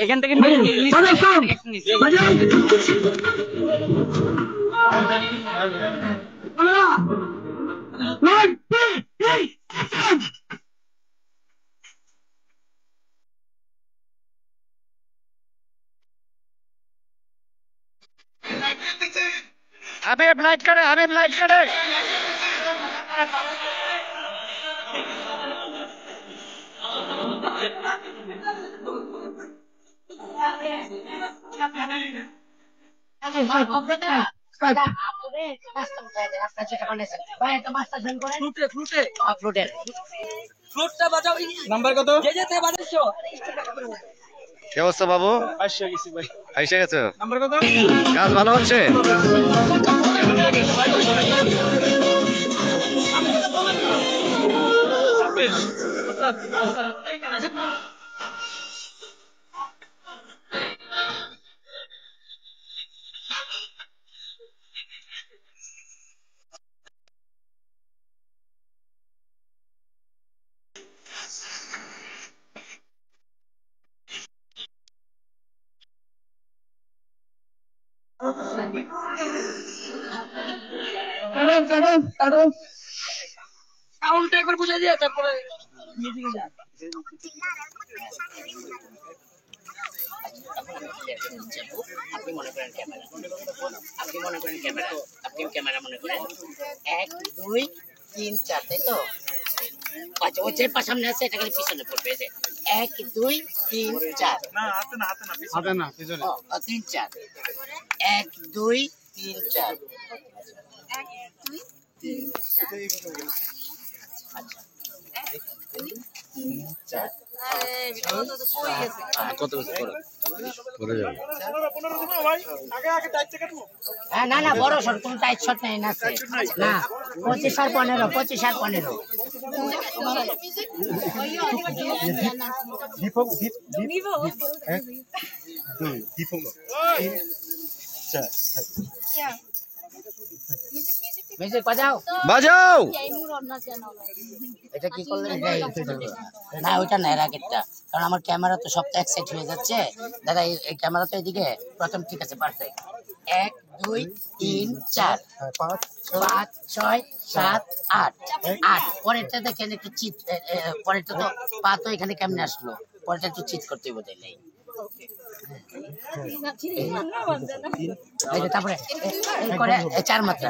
এখান থেকে लाइट करे नंबर कत কি অবস্থা বাবু? আইসা গেছো? কাজ ভালো হচ্ছে? সাউন্ডটা একবার বুঝাই দিয়া তারপরে মিউজিকে যা আপনি মনে করেন ক্যামেরা আপনি ক্যামেরা মনে করেন 1 2 3 4 তাই তো আচ্ছা ওই যে সামনে আছে এটা খালি পিছনে পড়বে এই যে 1 2 3 4 না হাতে না পিছনে 3 4 1 2 3 4 1 2 3 4 আচ্ছা 1 2 3 4 কত করে যাবে? না না বড় শট কোন টাইট শট নাই না আছে না 25 আর 15 25 আর 15 দীপক এক দুই দীপক চার মিউজিক বাজাও বাজাও। এটা কি করলেন না ওইটা না এর আগেরটা কারণ আমার ক্যামেরা তো সব এক সাইড হয়ে যাচ্ছে দাদা এই ক্যামেরা তো এদিকে প্রথম ঠিক আছে পারফেক্ট 1 2 3 4 5 6 7 8 8 পরেরটা দেখেন একটু চিট পরেরটা তো পা তো এখানে কেমনে আসলো পরেরটা একটু চিট করতে হবে তাইলে তারপরে এই করে 4 মাত্রা